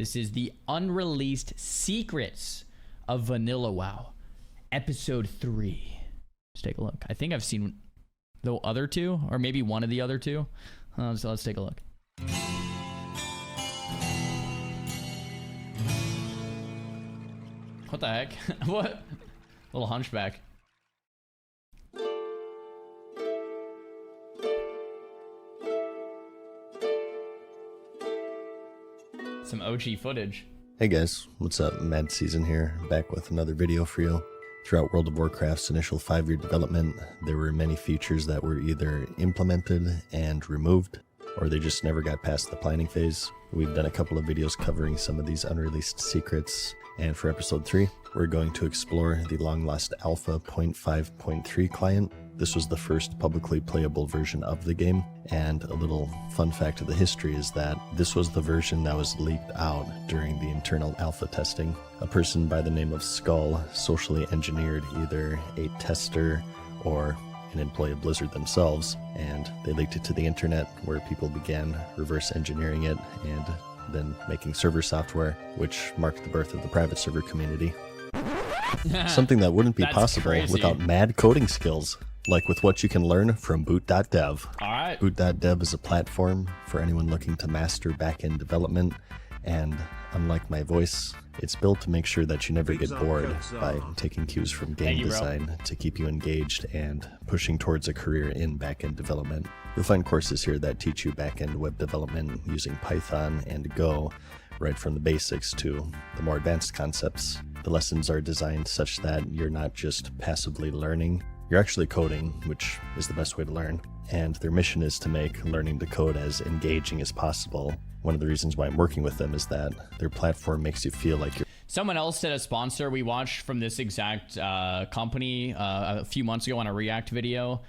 This is the Unreleased Secrets of Vanilla WoW, Episode 3. Let's take a look. I think I've seen the other two, or maybe one of the other two. So let's take a look. What the heck? What? Little hunchback. Some OG footage. Hey guys, what's up? Mad Season here, back with another video for you. Throughout World of Warcraft's initial 5-year development, there were many features that were either implemented and removed, or they just never got past the planning phase. We've done a couple of videos covering some of these unreleased secrets, and for episode 3, we're going to explore the long-lost Alpha 0.5.3 client. This was the first publicly playable version of the game, and a little fun fact of the history is that this was the version that was leaked out during the internal alpha testing. A person by the name of Skull socially engineered either a tester or an employee of Blizzard themselves, and they leaked it to the internet, where people began reverse engineering it and then making server software, which marked the birth of the private server community. Something that wouldn't be possible without mad coding skills, like with what you can learn from boot.dev. Alright. Boot.dev is a platform for anyone looking to master back-end development, and unlike my voice, it's built to make sure that you never get bored by taking cues from game design to keep you engaged and pushing towards a career in back-end development. You'll find courses here that teach you back-end web development using Python and Go, right from the basics to the more advanced concepts. The lessons are designed such that you're not just passively learning, you're actually coding, which is the best way to learn. And their mission is to make learning to code as engaging as possible. One of the reasons why I'm working with them is that their platform makes you feel like you're... Someone else did a sponsor we watched from this exact company a few months ago on a React video.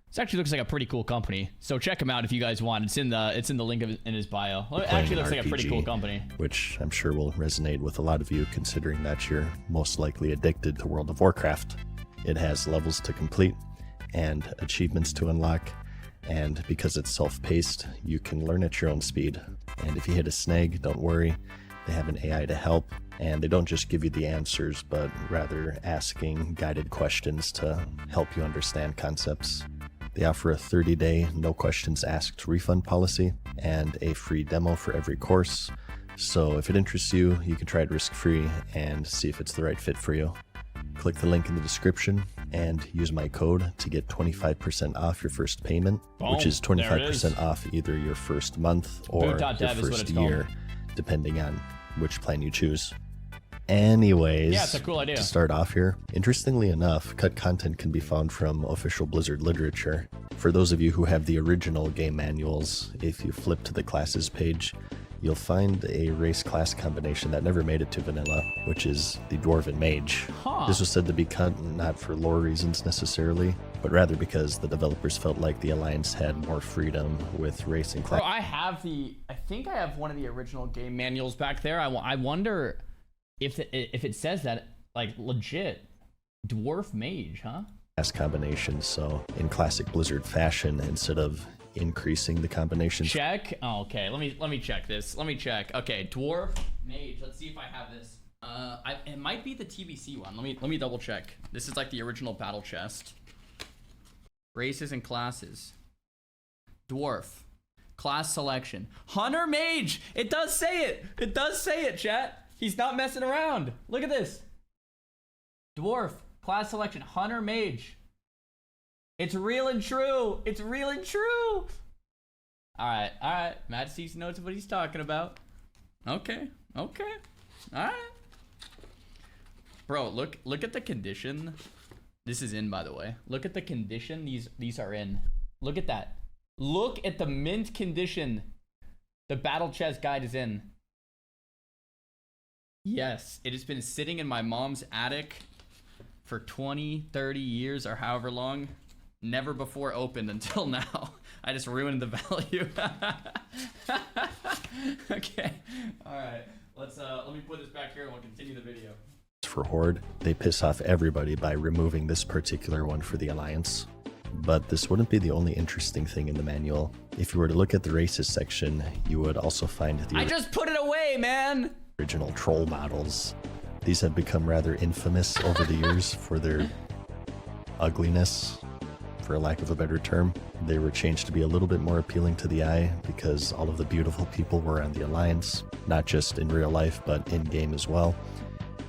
This actually looks like a pretty cool company, so check him out if you guys want. It's in the link in his bio. It actually looks like a pretty cool company, which I'm sure will resonate with a lot of you, considering that you're most likely addicted to World of Warcraft. It has levels to complete and achievements to unlock, and because it's self-paced, you can learn at your own speed. And if you hit a snag, don't worry, they have an AI to help, and they don't just give you the answers, but rather asking guided questions to help you understand concepts. They offer a 30-day, no questions asked refund policy and a free demo for every course. So if it interests you, you can try it risk-free and see if it's the right fit for you. Click the link in the description and use my code to get 25% off your first payment, which is 25% off either your first month or your first year, depending on which plan you choose. Anyways, yeah, it's a cool idea. To start off here, interestingly enough, cut content can be found from official Blizzard literature. For those of you who have the original game manuals, if you flip to the classes page, you'll find a race class combination that never made it to vanilla, which is the Dwarven Mage. This was said to be cut not for lore reasons necessarily, but rather because the developers felt like the Alliance had more freedom with racing class. I think I have one of the original game manuals back there. I wonder if it says that, like, legit Dwarf Mage, huh? Class combinations, so in classic Blizzard fashion, instead of increasing the combinations. Check. Oh, okay, let me check this. Let me check. Okay, Dwarf Mage. Let's see if I have this. It might be the TBC one. Let me double check. This is like the original battle chest. Races and classes. Dwarf. Class selection. Hunter Mage. It does say it. It does say it, chat. He's not messing around. Look at this. Dwarf. Class selection. Hunter Mage. It's real and true. It's real and true. All right. Mad Season knows what he's talking about. Okay. All right. Bro, look at the condition. This is in, by the way. Look at the condition these are in. Look at that. Look at the mint condition the battle chest guide is in. Yes, it has been sitting in my mom's attic for 20, 30 years or however long. Never before opened until now. I just ruined the value. Okay. All right. Let me put this back here and we'll continue the video. For Horde, they piss off everybody by removing this particular one for the Alliance. But this wouldn't be the only interesting thing in the manual. If you were to look at the races section, you would also find the I just put it away, man! Original troll models. These have become rather infamous over the years for their ugliness, for a lack of a better term. They were changed to be a little bit more appealing to the eye because all of the beautiful people were on the Alliance, not just in real life, but in game as well.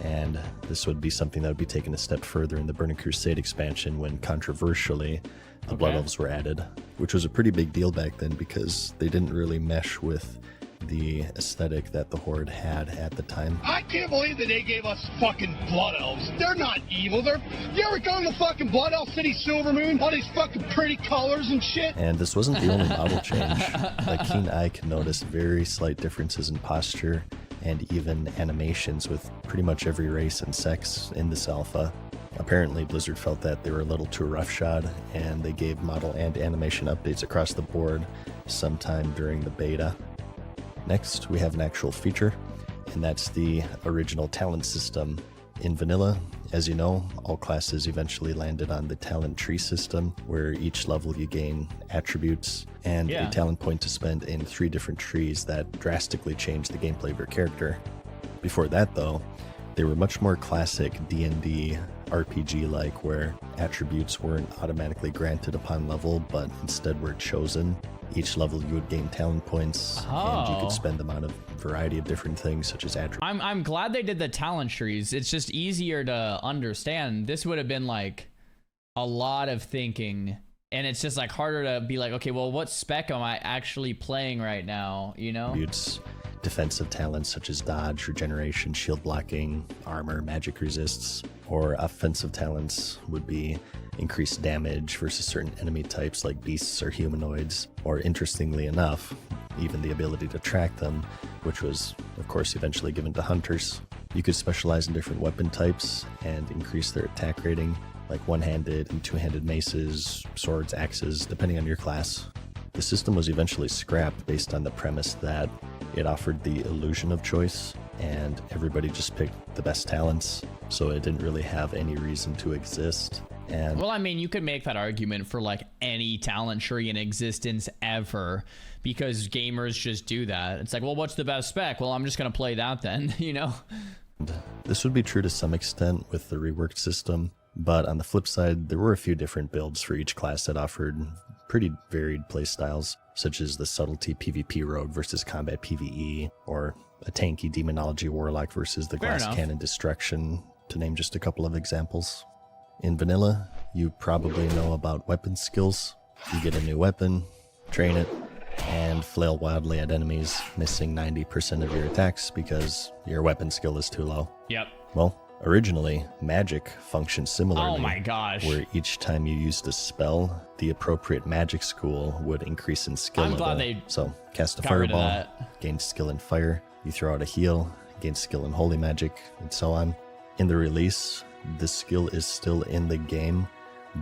And this would be something that would be taken a step further in the Burning Crusade expansion when, controversially, the Blood Elves were added, which was a pretty big deal back then because they didn't really mesh with the aesthetic that the Horde had at the time. I can't believe that they gave us fucking Blood Elves. They're not evil. You ever gone to fucking Blood Elf City Silvermoon? All these fucking pretty colors and shit. And this wasn't the only model change. A keen eye can notice very slight differences in posture and even animations with pretty much every race and sex in this alpha. Apparently, Blizzard felt that they were a little too roughshod, and they gave model and animation updates across the board sometime during the beta. Next, we have an actual feature, and that's the original talent system. In vanilla, as you know, all classes eventually landed on the talent tree system, where each level you gain attributes and a talent point to spend in 3 different trees that drastically change the gameplay of your character. Before that, though, they were much more classic D&D RPG-like, where attributes weren't automatically granted upon level, but instead were chosen. Each level you would gain talent points, and you could spend them on a variety of different things, such as attributes. I'm glad they did the talent trees. It's just easier to understand. This would have been like a lot of thinking, and it's just like harder to be like, okay, well, what spec am I actually playing right now, you know? Attributes, defensive talents such as dodge, regeneration, shield blocking, armor, magic resists, or offensive talents would be increased damage versus certain enemy types like beasts or humanoids, or interestingly enough, even the ability to track them, which was, of course, eventually given to hunters. You could specialize in different weapon types and increase their attack rating, like one-handed and two-handed maces, swords, axes, depending on your class. The system was eventually scrapped based on the premise that it offered the illusion of choice, and everybody just picked the best talents, so it didn't really have any reason to exist. And well, I mean, you could make that argument for like any talent tree in existence ever, because gamers just do that. It's like, well, what's the best spec? Well, I'm just gonna play that then, you know? This would be true to some extent with the reworked system, but on the flip side, there were a few different builds for each class that offered pretty varied playstyles, such as the subtlety PvP rogue versus combat PvE, or a tanky demonology warlock versus the glass cannon destruction, to name just a couple of examples. In vanilla, you probably know about weapon skills. You get a new weapon, train it, and flail wildly at enemies, missing 90% of your attacks because your weapon skill is too low. Yep. Well, originally, magic functioned similarly. Oh my gosh. Where each time you used a spell, the appropriate magic school would increase in skill level. glad they So, cast a got rid of fireball, that. gain skill in fire, you throw out a heal, gain skill in holy magic, and so on. In the release, the skill is still in the game,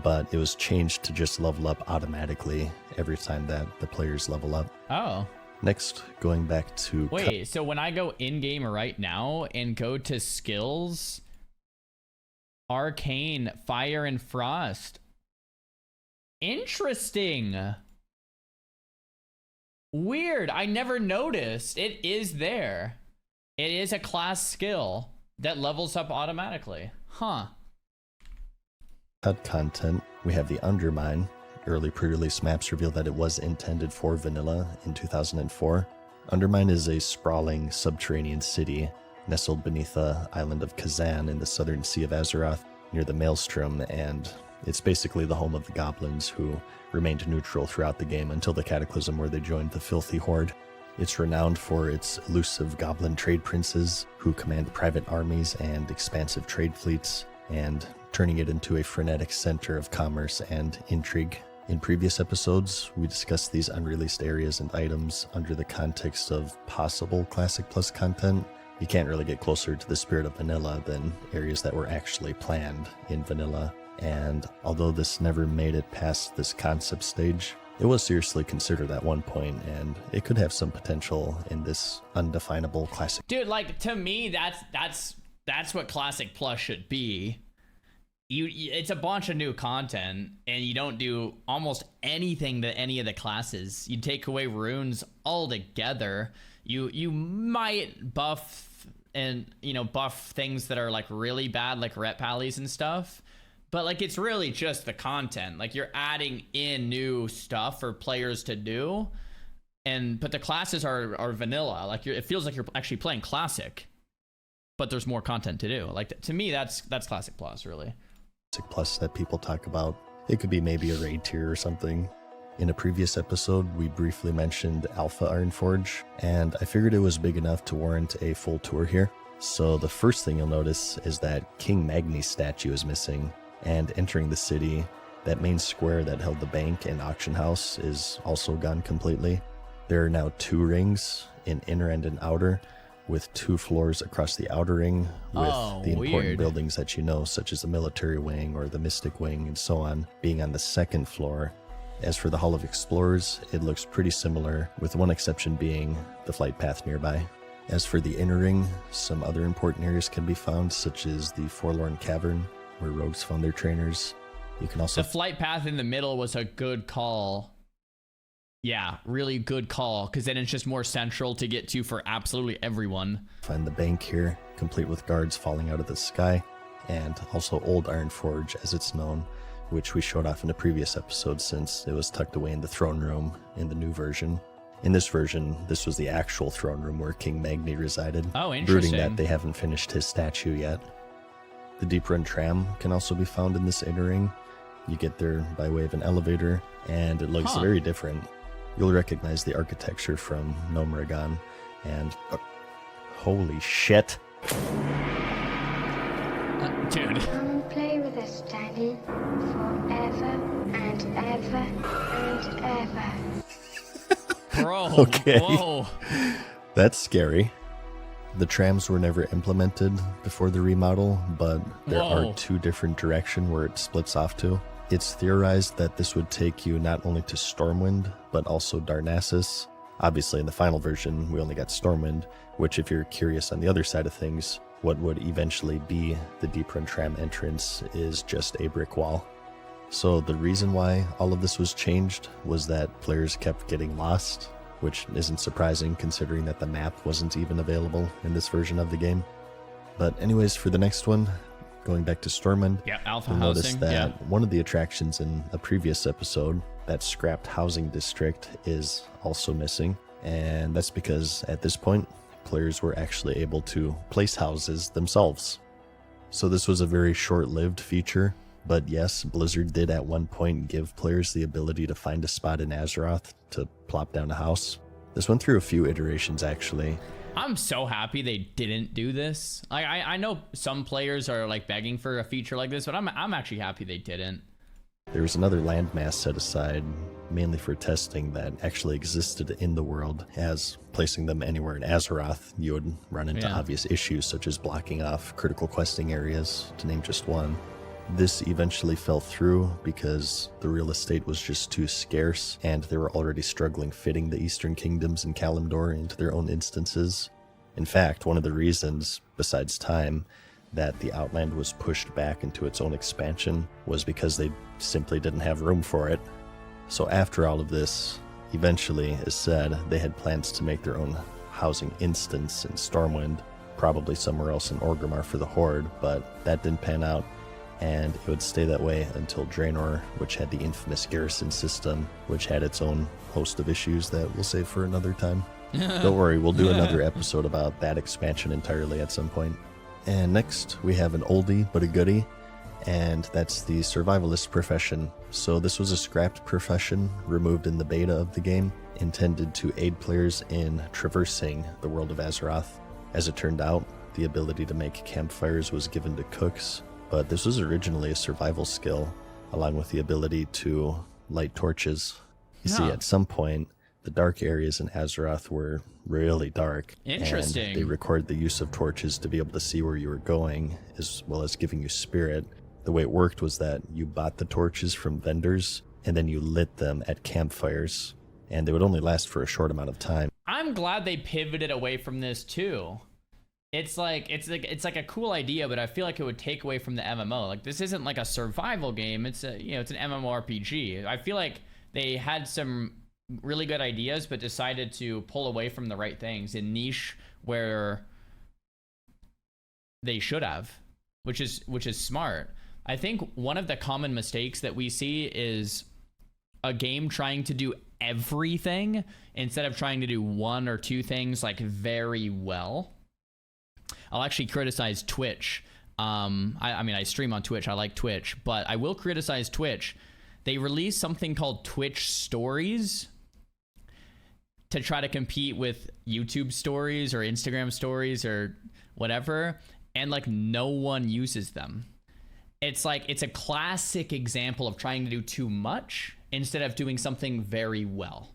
but it was changed to just level up automatically every time that the players level up. Oh. Next, going back to... Wait, so when I go in-game right now and go to skills, Arcane, Fire, and Frost. Interesting. Weird. I never noticed. It is there. It is a class skill that levels up automatically. Huh. Cut content, we have the Undermine. Early pre-release maps reveal that it was intended for vanilla in 2004. Undermine is a sprawling subterranean city nestled beneath the island of Kazan in the southern Sea of Azeroth near the Maelstrom, and it's basically the home of the goblins who remained neutral throughout the game until the Cataclysm, where they joined the filthy Horde. It's renowned for its elusive goblin trade princes who command private armies and expansive trade fleets, and turning it into a frenetic center of commerce and intrigue. In previous episodes, we discussed these unreleased areas and items under the context of possible Classic Plus content. You can't really get closer to the spirit of vanilla than areas that were actually planned in vanilla. And although this never made it past this concept stage, it was seriously considered at one point, and it could have some potential in this undefinable classic. Dude, like, to me, that's what Classic Plus should be. it's a bunch of new content, and you don't do almost anything to any of the classes. You take away runes altogether. You might buff and buff things that are like really bad, like ret pallies and stuff, but like it's really just the content. Like you're adding in new stuff for players to do, but the classes are vanilla. Like it feels like you're actually playing classic, but there's more content to do. Like to me, that's classic plus, really. Plus that people talk about. It could be maybe a raid tier or something. In a previous episode, we briefly mentioned Alpha Ironforge, and I figured it was big enough to warrant a full tour here. So the first thing you'll notice is that King Magni's statue is missing, and entering the city, that main square that held the bank and auction house is also gone completely. There are now 2 rings, an inner and an outer, with 2 floors across the outer ring with the important buildings that such as the military wing or the mystic wing and so on, being on the 2nd floor. As for the Hall of Explorers, it looks pretty similar, with one exception being the flight path nearby. As for the inner ring, some other important areas can be found, such as the Forlorn Cavern, where rogues found their trainers. You can also... The flight path in the middle was a good call. Yeah, really good call, because then it's just more central to get to for absolutely everyone. Find the bank here, complete with guards falling out of the sky, and also Old Ironforge, as it's known, which we showed off in a previous episode since it was tucked away in the throne room in the new version. In this version, this was the actual throne room where King Magni resided. Oh, interesting. Brooding that they haven't finished his statue yet. The Deep Run tram can also be found in this inner ring. You get there by way of an elevator, and it looks very different. You'll recognize the architecture from Nomragon, and holy shit. Dude. Come and play with us, Daddy, forever and ever and ever. Bro, okay. Whoa. That's scary. The trams were never implemented before the remodel, but there are 2 different directions where it splits off to. It's theorized that this would take you not only to Stormwind, but also Darnassus. Obviously, in the final version, we only got Stormwind, which, if you're curious on the other side of things, what would eventually be the Deep Run Tram entrance is just a brick wall. So the reason why all of this was changed was that players kept getting lost, which isn't surprising considering that the map wasn't even available in this version of the game. But anyways, for the next one, going back to Stormwind, Alpha you'll notice housing, that one of the attractions in a previous episode, that scrapped housing district, is also missing. And that's because at this point, players were actually able to place houses themselves. So this was a very short-lived feature, but yes, Blizzard did at one point give players the ability to find a spot in Azeroth to plop down a house. This went through a few iterations, actually. I'm so happy they didn't do this. I know some players are like begging for a feature like this, but I'm actually happy they didn't. There was another landmass set aside, mainly for testing, that actually existed in the world, as placing them anywhere in Azeroth, you would run into obvious issues such as blocking off critical questing areas, to name just one. This eventually fell through because the real estate was just too scarce, and they were already struggling fitting the Eastern Kingdoms and Kalimdor into their own instances. In fact, one of the reasons, besides time, that the Outland was pushed back into its own expansion was because they simply didn't have room for it. So after all of this, eventually, as said, they had plans to make their own housing instance in Stormwind, probably somewhere else in Orgrimmar for the Horde, but that didn't pan out. And it would stay that way until Draenor, which had the infamous garrison system, which had its own host of issues that we'll save for another time. Don't worry, we'll do another episode about that expansion entirely at some point. And next, we have an oldie but a goodie, and that's the survivalist profession. So this was a scrapped profession removed in the beta of the game, intended to aid players in traversing the world of Azeroth. As it turned out, the ability to make campfires was given to cooks, but this was originally a survival skill, along with the ability to light torches. You see, at some point, the dark areas in Azeroth were really dark. Interesting. And they record the use of torches to be able to see where you were going, as well as giving you spirit. The way it worked was that you bought the torches from vendors, and then you lit them at campfires, and they would only last for a short amount of time. I'm glad they pivoted away from this too. it's like a cool idea, but I feel like it would take away from the MMO. Like, this isn't like a survival game. It's a, you know, it's an MMORPG. I feel like they had some really good ideas, but decided to pull away from the right things in niche where they should have, which is smart. I think one of the common mistakes that we see is a game trying to do everything instead of trying to do one or two things like very well. I'll actually criticize Twitch. I mean, I stream on Twitch. I like Twitch, but I will criticize Twitch. They released something called Twitch Stories to try to compete with YouTube Stories or Instagram Stories or whatever, and like no one uses them. It's like, it's a classic example of trying to do too much instead of doing something very well.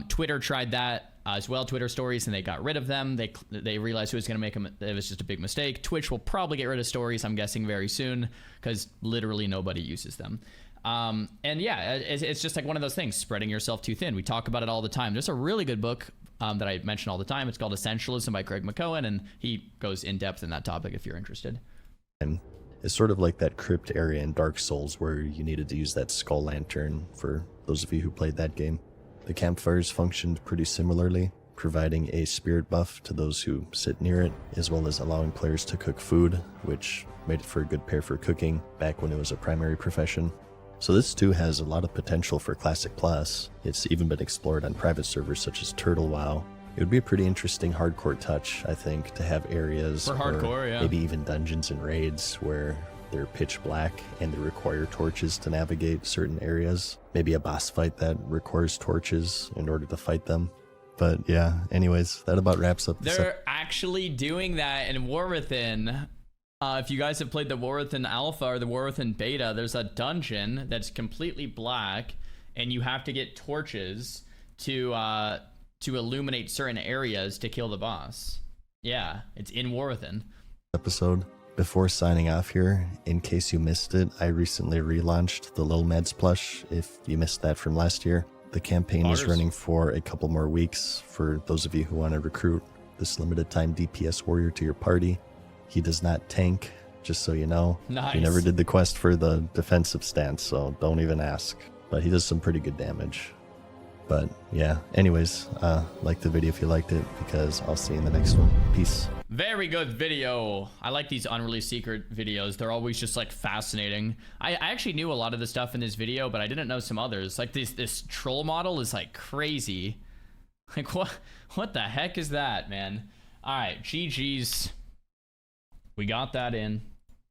Twitter tried that as well, Twitter Stories, and they got rid of them. They realized it was going to make them, it was just a big mistake. Twitch will probably get rid of Stories, I'm guessing, very soon, because literally nobody uses them. And yeah, it's just like one of those things, spreading yourself too thin. We talk about it all the time. There's a really good book that I mention all the time. It's called Essentialism by Craig McCohen, and he goes in depth in that topic if you're interested. And it's sort of like that crypt area in Dark Souls where you needed to use that skull lantern for those of you who played that game. The campfires functioned pretty similarly, providing a spirit buff to those who sit near it, as well as allowing players to cook food, which made it for a good pair for cooking back when it was a primary profession. So this too has a lot of potential for Classic Plus. It's even been explored on private servers such as Turtle WoW. It would be a pretty interesting hardcore touch, I think, to have areas for hardcore, yeah, maybe even dungeons and raids where they're pitch black and they require torches to navigate certain areas. Maybe a boss fight that requires torches in order to fight them. But yeah, anyways, that about wraps up this. They're actually doing that in War Within. If you guys have played the War Within Alpha or the War Within Beta, there's a dungeon that's completely black, and you have to get torches to illuminate certain areas to kill the boss. Yeah, it's in War Within. Episode. Before signing off here, in case you missed it, I recently relaunched the Lil Meds plush. If you missed that from last year, the campaign is running for a couple more weeks for those of you who want to recruit this limited time DPS warrior to your party. He does not tank, just so you know. Nice. He never did the quest for the defensive stance, so don't even ask. But he does some pretty good damage. But yeah, anyways, like the video if you liked it, because I'll see you in the next one. Peace. Very good video. I like these unreleased secret videos. They're always just like fascinating. I actually knew a lot of the stuff in this video, but I didn't know some others. Like this troll model is like crazy. Like what the heck is that, man? All right, GG's. We got that in.